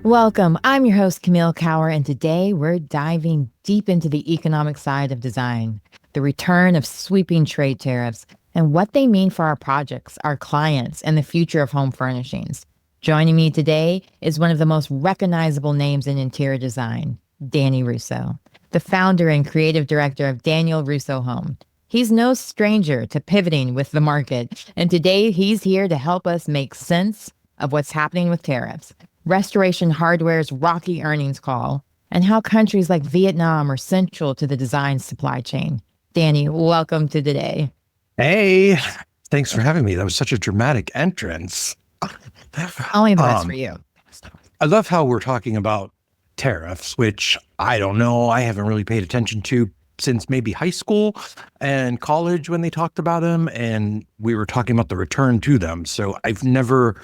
Welcome. I'm your host, Camille Cower, and today we're diving deep into the economic side of design, the return of sweeping trade tariffs, and what they mean for our projects, our clients, and the future of home furnishings. Joining me today is one of the most recognizable names in interior design, Danny Russo, the founder and creative director of Danny Russo Home. He's no stranger to pivoting with the market, and today he's here to help us make sense of what's happening with tariffs, Restoration Hardware's rocky earnings call, and how countries like Vietnam are central to the design supply chain. Danny, welcome to today. Hey, thanks for having me. That was such a dramatic entrance. Only the best for you. I love how we're talking about tariffs, which I don't know. I haven't really paid attention to since maybe high school and college when they talked about them, and we were talking about the return to them. So I've never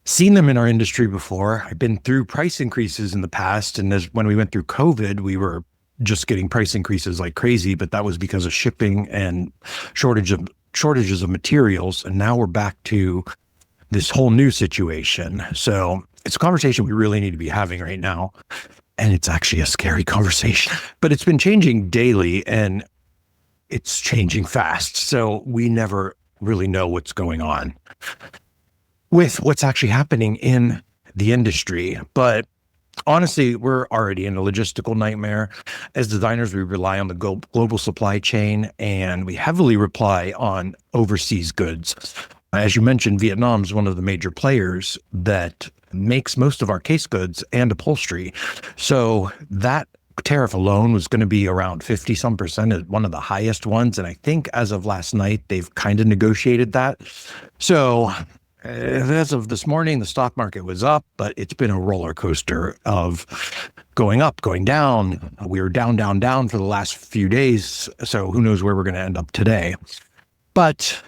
seen them in our industry before. I've been through price increases in the past, and when we went through COVID, we were just getting price increases like crazy, but that was because of shipping and shortages of materials. And now we're back to this whole new situation. So it's a conversation we really need to be having right now. And it's actually a scary conversation, but it's been changing daily and it's changing fast. So we never really know what's going on with what's actually happening in the industry. But honestly, we're already in a logistical nightmare. As designers, we rely on the global supply chain, and we heavily rely on overseas goods. As you mentioned, Vietnam is one of the major players that makes most of our case goods and upholstery. So that tariff alone was going to be around 50% one of the highest ones. And I think as of last night, they've kind of negotiated that. So as of this morning, the stock market was up, but it's been a roller coaster of going up, going down. We were down for the last few days. So who knows where we're going to end up today. But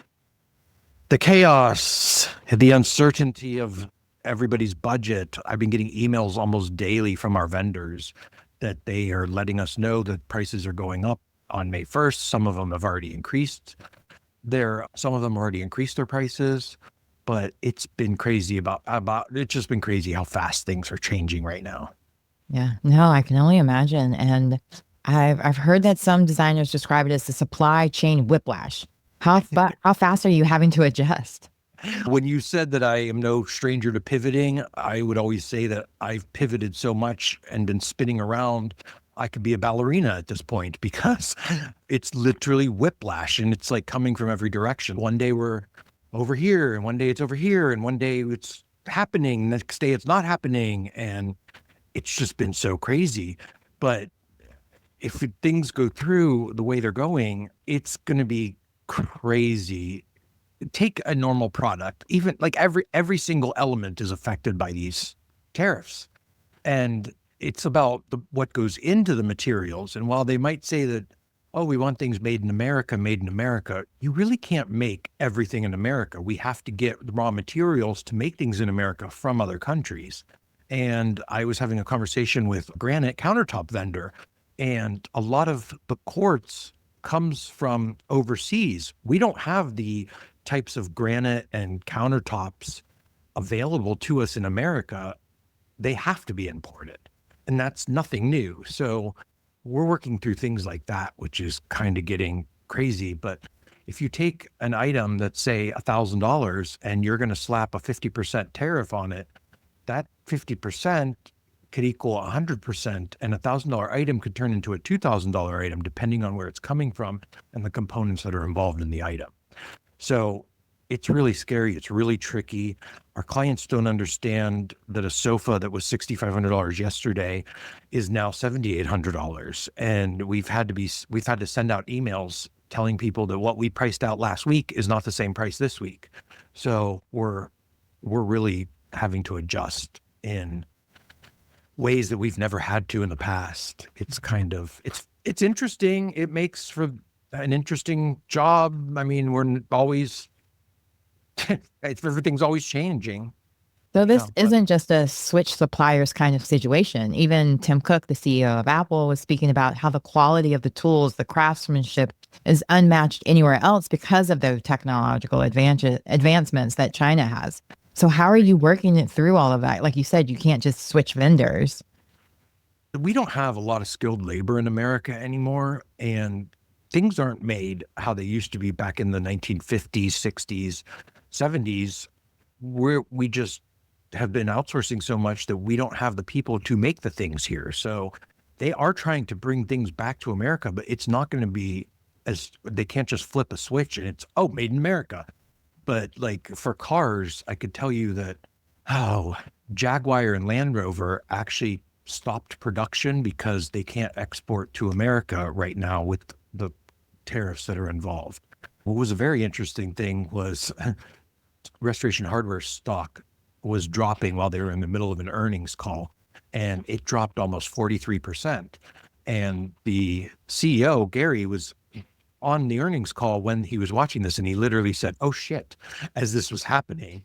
the chaos, the uncertainty of everybody's budget. I've been getting emails almost daily from our vendors that they are letting us know that prices are going up on May 1st. Some of them have already increased some of them already increased their prices. But it's been crazy it's just been crazy how fast things are changing right now. Yeah, no, I can only imagine. And I've heard that some designers describe it as the supply chain whiplash. How fast are you having to adjust? When you said that I am no stranger to pivoting, I would always say that I've pivoted so much and been spinning around. I could be a ballerina at this point because it's literally whiplash and it's like coming from every direction. One day we're over here, and one day it's over here, and one day it's happening, next day it's not happening, and it's just been so crazy. But if things go through the way they're going, it's going to be crazy. Take a normal product, even like every single element is affected by these tariffs, and it's about what goes into the materials. And while they might say that, oh, we want things made in America, you really can't make everything in America. We have to get the raw materials to make things in America from other countries. And I was having a conversation with a granite countertop vendor, and a lot of the quartz comes from overseas. We don't have the types of granite and countertops available to us in America. They have to be imported, and that's nothing new. So we're working through things like that, which is kind of getting crazy. But if you take an item that's, say, $1,000 and you're going to slap a 50% tariff on it, that 50% could equal 100%, and $1,000 item could turn into a $2,000 item, depending on where it's coming from and the components that are involved in the item. So it's really scary. It's really tricky. Our clients don't understand that a sofa that was $6,500 yesterday is now $7,800. And we've had to send out emails telling people that what we priced out last week is not the same price this week. So we're really having to adjust in ways that we've never had to in the past. It's it's interesting. It makes for an interesting job. I mean, we're always everything's always changing. So this isn't just a switch suppliers kind of situation. Even Tim Cook, the CEO of Apple, was speaking about how the quality of the tools, the craftsmanship is unmatched anywhere else because of the technological advancements that China has. So how are you working it through all of that? Like you said, you can't just switch vendors. We don't have a lot of skilled labor in America anymore, and things aren't made how they used to be back in the 1950s, 60s, 70s, where we just have been outsourcing so much that we don't have the people to make the things here. So they are trying to bring things back to America, but it's not going to be as they can't just flip a switch and it's, oh, made in America. But like for cars, I could tell you that, oh, Jaguar and Land Rover actually stopped production because they can't export to America right now with the tariffs that are involved. What was a very interesting thing was Restoration Hardware stock was dropping while they were in the middle of an earnings call, and it dropped almost 43%. And the CEO, Gary, was on the earnings call when he was watching this, and he literally said, "Oh shit," as this was happening.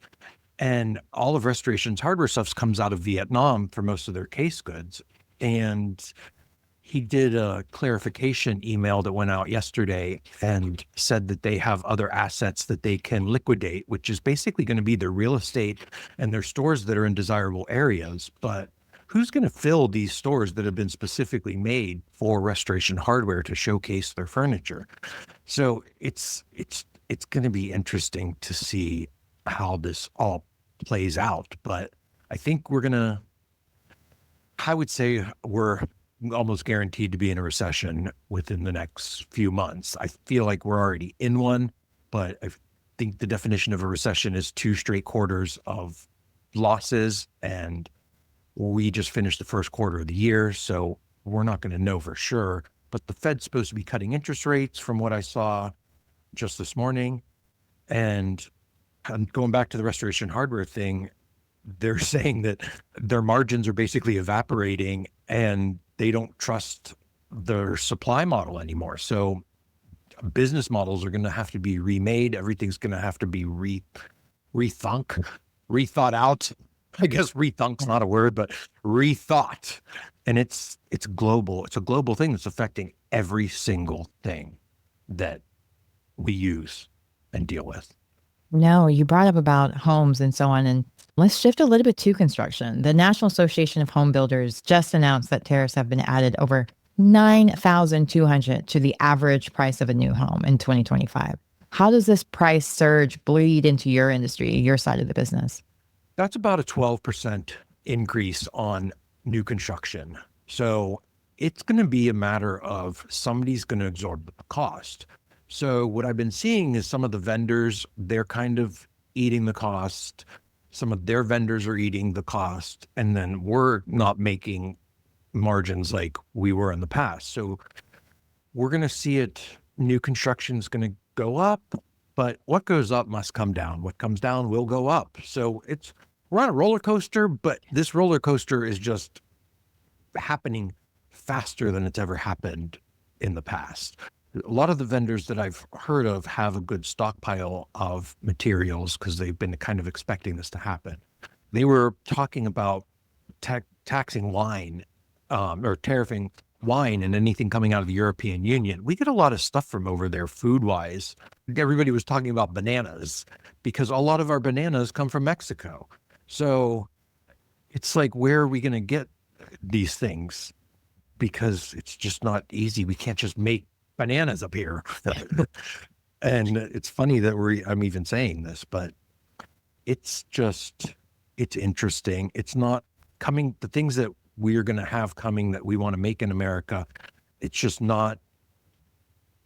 And all of Restoration's hardware stuff comes out of Vietnam for most of their case goods. And he did a clarification email that went out yesterday and said that they have other assets that they can liquidate, which is basically going to be their real estate and their stores that are in desirable areas. But who's going to fill these stores that have been specifically made for Restoration Hardware to showcase their furniture? So it's going to be interesting to see how this all plays out. But I think I would say we're almost guaranteed to be in a recession within the next few months. I feel like we're already in one, but I think the definition of a recession is 2 straight quarters of losses, and we just finished the first quarter of the year, so we're not going to know for sure. But the Fed's supposed to be cutting interest rates from what I saw just this morning. And going back to the Restoration Hardware thing, they're saying that their margins are basically evaporating and they don't trust their supply model anymore. So business models are going to have to be remade. Everything's going to have to be rethought out. I guess rethunk's not a word, but rethought. And it's global. It's a global thing that's affecting every single thing that we use and deal with. No, you brought up about homes and so on. And let's shift a little bit to construction. The National Association of Home Builders just announced that tariffs have been added over 9,200 to the average price of a new home in 2025. How does this price surge bleed into your industry, your side of the business? That's about a 12% increase on new construction. So it's going to be a matter of somebody's going to absorb the cost. So what I've been seeing is some of the vendors, they're kind of eating the cost. Some of their vendors are eating the cost, and then we're not making margins like we were in the past. So we're going to see new construction is going to go up, but what goes up must come down. What comes down will go up. So we're on a roller coaster, but this roller coaster is just happening faster than it's ever happened in the past. A lot of the vendors that I've heard of have a good stockpile of materials because they've been kind of expecting this to happen. They were talking about taxing wine or tariffing wine and anything coming out of the European Union. We get a lot of stuff from over there food-wise. Everybody was talking about bananas because a lot of our bananas come from Mexico. So it's like, where are we going to get these things? Because it's just not easy. We can't just make bananas up here. And it's funny that I'm even saying this, but it's interesting. It's not coming, the things that we're going to have coming that we want to make in America, it's just not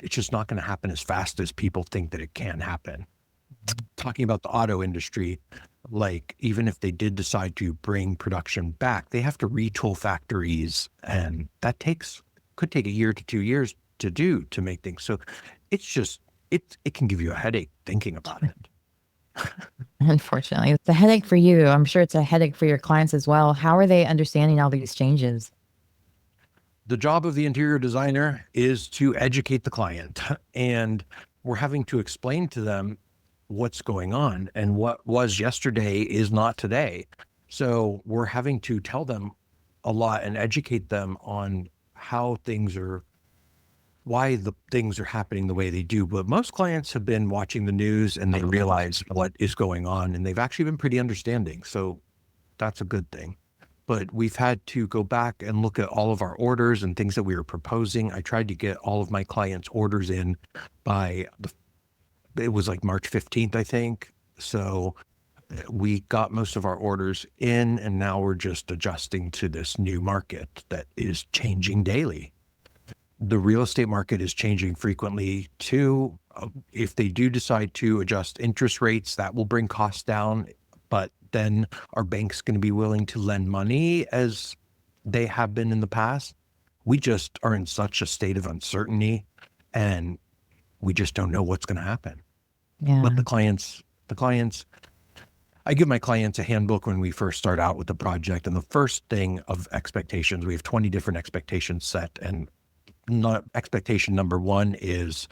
going to happen as fast as people think that it can happen. Talking about the auto industry, like even if they did decide to bring production back, they have to retool factories, and that could take a year to 2 years to make things. So it can give you a headache thinking about it. Unfortunately, it's a headache for you. I'm sure it's a headache for your clients as well. How are they understanding all these changes? The job of the interior designer is to educate the client, and we're having to explain to them what's going on, and what was yesterday is not today. So we're having to tell them a lot and educate them on how things are why the things are happening the way they do. But most clients have been watching the news and they realize what is going on, and they've actually been pretty understanding. So that's a good thing. But we've had to go back and look at all of our orders and things that we were proposing. I tried to get all of my clients' orders in by it was like March 15th, I think. So we got most of our orders in, and now we're just adjusting to this new market that is changing daily. The real estate market is changing frequently too. If they do decide to adjust interest rates, that will bring costs down. But then are banks going to be willing to lend money as they have been in the past? We just are in such a state of uncertainty, and we just don't know what's going to happen. Yeah. But the clients, I give my clients a handbook when we first start out with the project. And the first thing of expectations, we have 20 different expectations set. And expectation number one is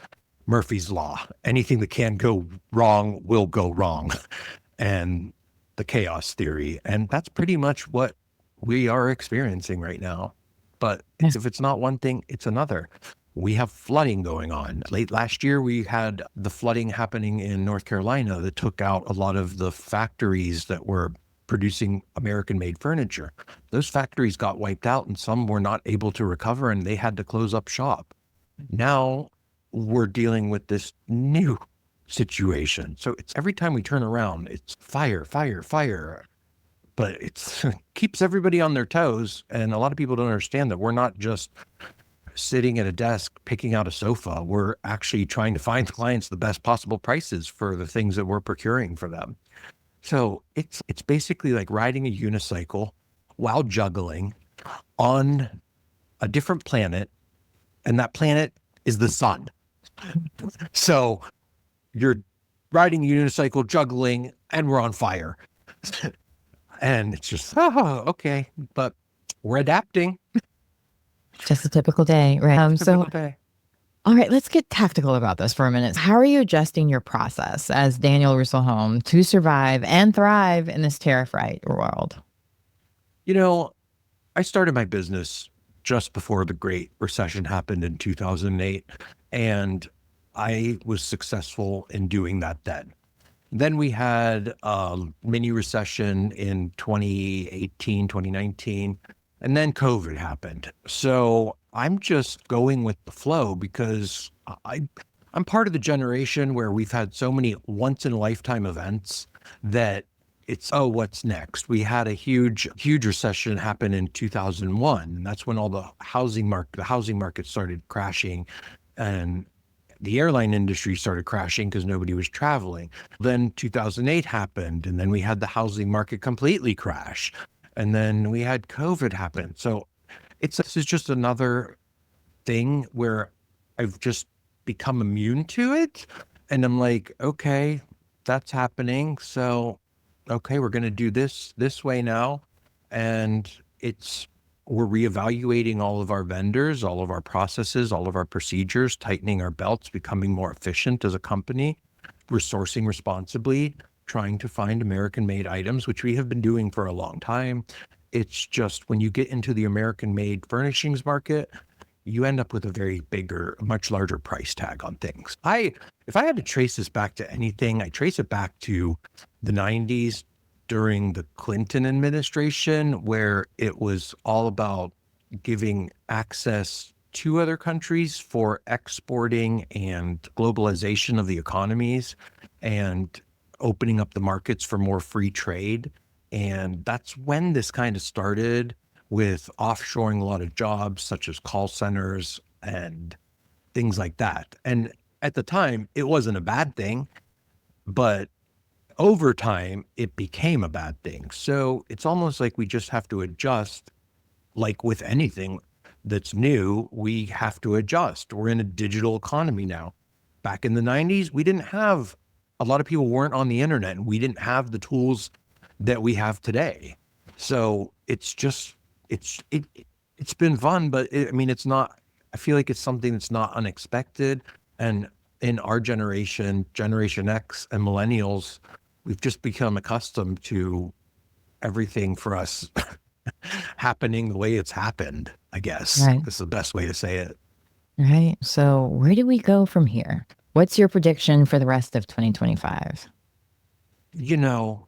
Murphy's Law. Anything that can go wrong will go wrong. And the chaos theory. And that's pretty much what we are experiencing right now. But if it's not one thing, it's another. We have flooding going on. Late last year, we had the flooding happening in North Carolina that took out a lot of the factories that were producing American-made furniture. Those factories got wiped out, and some were not able to recover, and they had to close up shop. Now we're dealing with this new situation. So it's every time we turn around, it's fire, fire, fire. But it keeps everybody on their toes. And a lot of people don't understand that we're not just sitting at a desk picking out a sofa. We're actually trying to find clients the best possible prices for the things that we're procuring for them. So it's basically like riding a unicycle while juggling on a different planet, and that planet is the sun. So you're riding a unicycle, juggling, and we're on fire. And it's just, okay, but we're adapting. Just a typical day, right? Typical day. All right, let's get tactical about this for a minute. How are you adjusting your process as Daniel Russo Home to survive and thrive in this tariff right world? You know, I started my business just before the Great Recession happened in 2008, and I was successful in doing that then. Then we had a mini recession in 2018, 2019, and then COVID happened. So I'm just going with the flow because I'm part of the generation where we've had so many once in a lifetime events that it's, what's next? We had a huge recession happen in 2001. And that's when all the housing market started crashing, and the airline industry started crashing because nobody was traveling. Then 2008 happened, and then we had the housing market completely crash. And then we had COVID happen. So this is just another thing where I've just become immune to it. And I'm like, okay, that's happening. So, okay, we're going to do this way now. And we're reevaluating all of our vendors, all of our processes, all of our procedures, tightening our belts, becoming more efficient as a company. We're sourcing responsibly, trying to find American-made items, which we have been doing for a long time. It's just when you get into the American-made furnishings market, you end up with a much larger price tag on things. If I had to trace this back to anything, I trace it back to the 90s during the Clinton administration, where it was all about giving access to other countries for exporting and globalization of the economies and opening up the markets for more free trade. And that's when this kind of started, with offshoring a lot of jobs such as call centers and things like that. And at the time, it wasn't a bad thing, but over time, it became a bad thing. So it's almost like we just have to adjust. Like with anything that's new, we have to adjust. We're in a digital economy now. Back in the 90s, a lot of people weren't on the internet, and we didn't have the tools that we have today. So it's been fun, but it's not, I feel like it's something that's not unexpected. And in our Generation X and millennials, we've just become accustomed to everything for us happening the way it's happened, I guess. Right. This is the best way to say it. Right. So where do we go from here? What's your prediction for the rest of 2025? You know,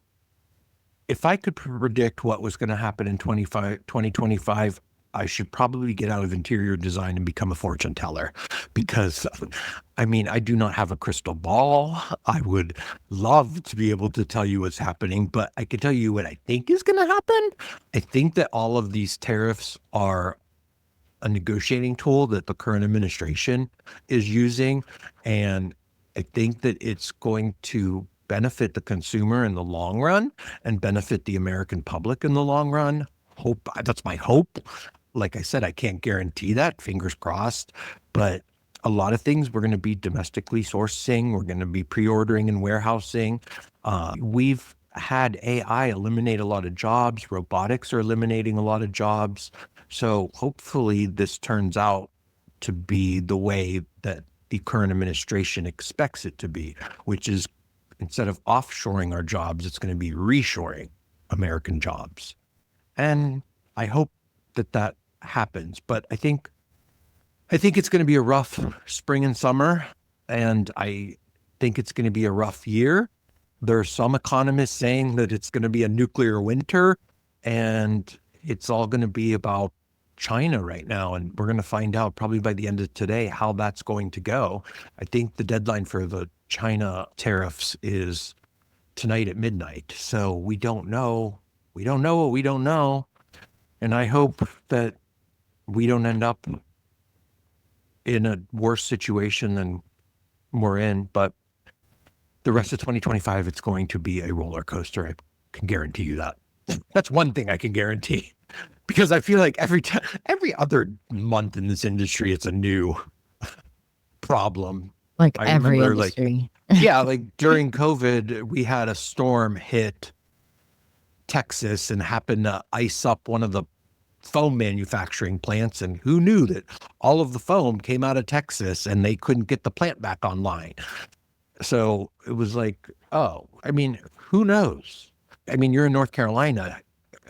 if I could predict what was going to happen in 2025, I should probably get out of interior design and become a fortune teller because, I mean, I do not have a crystal ball. I would love to be able to tell you what's happening, but I can tell you what I think is going to happen. I think that all of these tariffs are a negotiating tool that the current administration is using. And I think that it's going to benefit the consumer in the long run and benefit the American public in the long run. Hope that's my hope. Like I said, I can't guarantee that, fingers crossed, but a lot of things we're going to be domestically sourcing. We're going to be pre-ordering and warehousing. We've had AI eliminate a lot of jobs. Robotics are eliminating a lot of jobs. So hopefully this turns out to be the way that the current administration expects it to be, which is instead of offshoring our jobs, it's going to be reshoring American jobs. And I hope that that happens. But I think it's going to be a rough spring and summer, and I think it's going to be a rough year. There are some economists saying that it's going to be a nuclear winter, and it's all going to be about China right now. And we're going to find out probably by the end of today how that's going to go. I think the deadline for the China tariffs is tonight at midnight. So we don't know. We don't know what we don't know. And I hope that we don't end up in a worse situation than we're in. But the rest of 2025, it's going to be a roller coaster. I can guarantee you that. That's one thing I can guarantee. Because I feel like every other month in this industry, it's a new problem. Like I every remember, industry. like during COVID, we had a storm hit Texas and happened to ice up one of the foam manufacturing plants. And who knew that all of the foam came out of Texas and they couldn't get the plant back online. So it was like, oh, I mean, who knows? I mean, you're in North Carolina,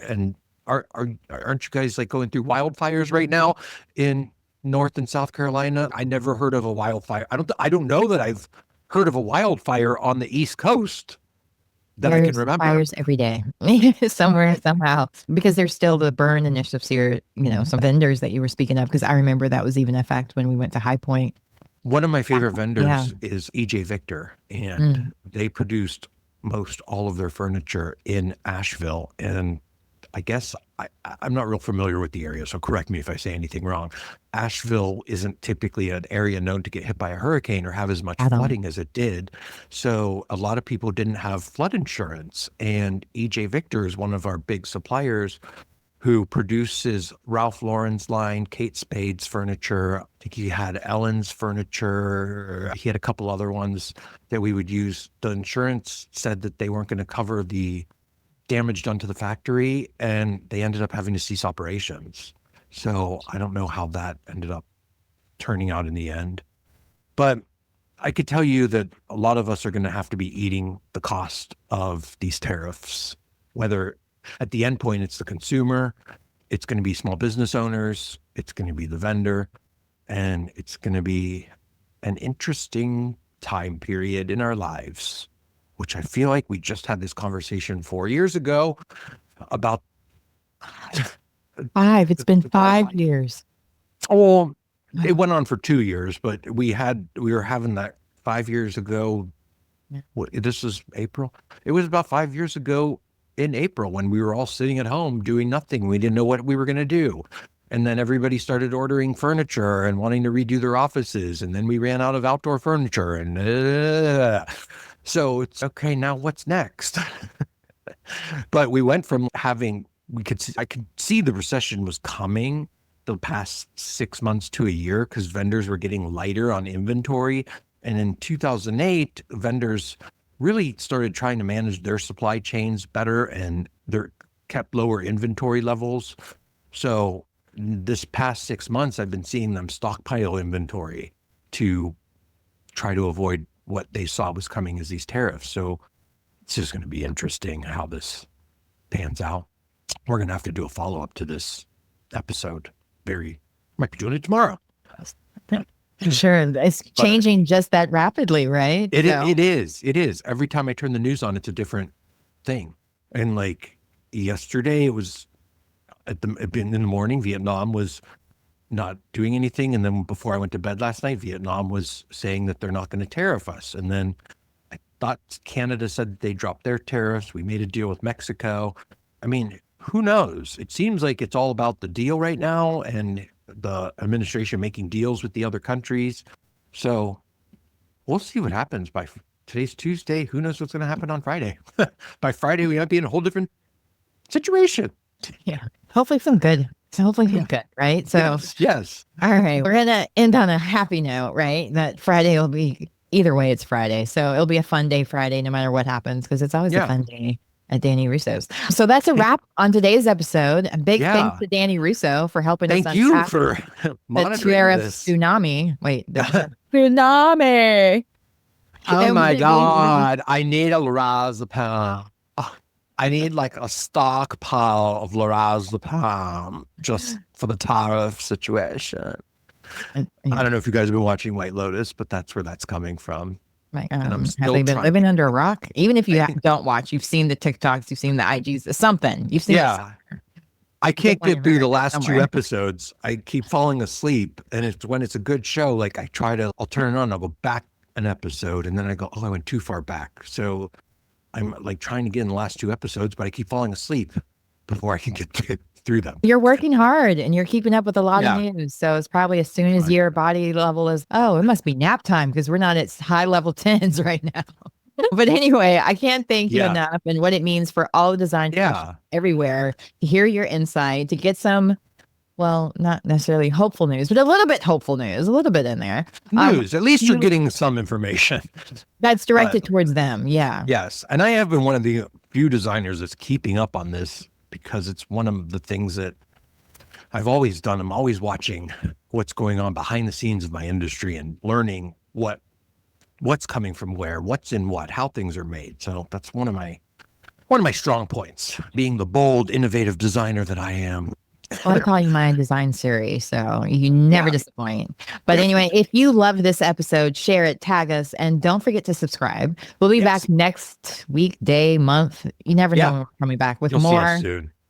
and aren't you guys like going through wildfires right now in North and South Carolina? I never heard of a wildfire. I don't know that I've heard of a wildfire on the East Coast that I can There's remember. fires every day, somewhere, somehow, because there's still the burn initiatives here, some vendors that you were speaking of, because I remember that was even a fact when we went to High Point. One of my favorite vendors Yeah. is EJ Victor, and they produced most all of their furniture in Asheville. And I guess I'm not real familiar with the area, so correct me if I say anything wrong. Asheville isn't typically an area known to get hit by a hurricane or have as much flooding as it did. So a lot of people didn't have flood insurance. And EJ Victor is one of our big suppliers who produces Ralph Lauren's line, Kate Spade's furniture. I think he had Ellen's furniture. He had a couple other ones that we would use. The insurance said that they weren't going to cover the damage done to the factory, and they ended up having to cease operations. So I don't know how that ended up turning out in the end. But I could tell you that a lot of us are going to have to be eating the cost of these tariffs, whether at the end point it's the consumer, it's going to be small business owners, it's going to be the vendor, and it's going to be an interesting time period in our lives, which I feel like we just had this conversation 4 years ago about 5. It's been 5 years. Oh, it went on for 2 years, but we were having that 5 years ago. This is April. It was about 5 years ago in April when we were all sitting at home doing nothing. We didn't know what we were going to do. And then everybody started ordering furniture and wanting to redo their offices. And then we ran out of outdoor furniture. And so it's okay, now what's next? But we went from I could see the recession was coming the past 6 months to a year because vendors were getting lighter on inventory. And in 2008, vendors really started trying to manage their supply chains better, and they kept lower inventory levels. So this past 6 months, I've been seeing them stockpile inventory to try to avoid what they saw was coming as these tariffs. So it's just going to be interesting how this pans out. We're going to have to do a follow-up to this episode. Might be doing it tomorrow. Sure. It's changing just that rapidly, right? It is. Every time I turn the news on, it's a different thing. And like yesterday, it was in the morning, Vietnam was not doing anything. And then before I went to bed last night, Vietnam was saying that they're not going to tariff us. And then I thought Canada said they dropped their tariffs. We made a deal with Mexico. I mean, who knows? It seems like it's all about the deal right now and the administration making deals with the other countries. So we'll see what happens by today's Tuesday. Who knows what's going to happen on Friday? By Friday, we might be in a whole different situation. Yeah. Hopefully some good. So hopefully some good, right? So yes. All right. We're going to end on a happy note, right? That Friday will be, either way, it's Friday. So it'll be a fun day Friday, no matter what happens, because it's always a fun day at Danny Russo's. So that's a wrap on today's episode. A big thanks to Danny Russo for helping us unpack you for the Tariff tsunami. Wait, the tsunami. Oh my God. I need a lorazepam. I need like a stockpile of lorazepam just for the tariff situation. I don't know if you guys have been watching White Lotus, but that's where that's coming from. Like, have they been living under a rock? Even if you don't watch, you've seen the TikToks, you've seen the IGs, something. You've seen I can't get through the last 2 episodes. I keep falling asleep. And it's when it's a good show, like I'll turn it on, I'll go back an episode, and then I go, I went too far back. So I'm like trying to get in the last 2 episodes, but I keep falling asleep before I can get through them. You're working hard and you're keeping up with a lot of news. So it's probably as soon as your body level is, it must be nap time because we're not at high level 10s right now. But anyway, I can't thank you enough and what it means for all the design everywhere to hear your insight, to get some, well, not necessarily hopeful news, but a little bit hopeful news, a little bit in there. News. At least you're getting some information. That's directed towards them. Yeah. Yes. And I have been one of the few designers that's keeping up on this because it's one of the things that I've always done. I'm always watching what's going on behind the scenes of my industry and learning what's coming from where, what's in what, how things are made. So that's one of my strong points, being the bold, innovative designer that I am. Well, I call you my design series, so you never disappoint. But anyway, if you love this episode, share it, tag us, and don't forget to subscribe. We'll be back next week, day, month. You never know when we're coming back with more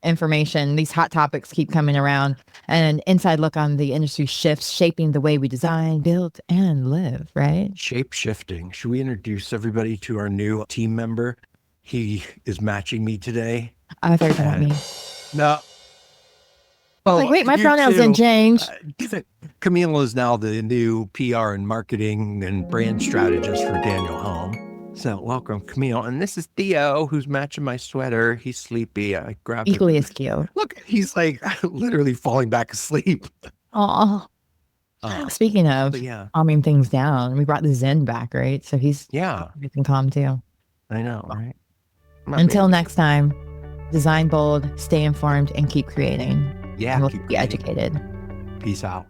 information. These hot topics keep coming around, and an inside look on the industry shifts, shaping the way we design, build, and live, right? Shape shifting. Should we introduce everybody to our new team member? He is matching me today. I thought you were me. No. Oh, like, wait, my pronouns didn't change. Camille is now the new PR and marketing and brand strategist for Daniel Home. So welcome, Camille. And this is Theo, who's matching my sweater. He's sleepy. I grabbed him. Equally as cute. Look, he's like literally falling back asleep. Oh. Speaking of calming things down, we brought the Zen back, right? So he's everything calm too. I know, right? Until next time, design bold, stay informed, and keep creating. Yeah, we'll keep you educated. Peace out.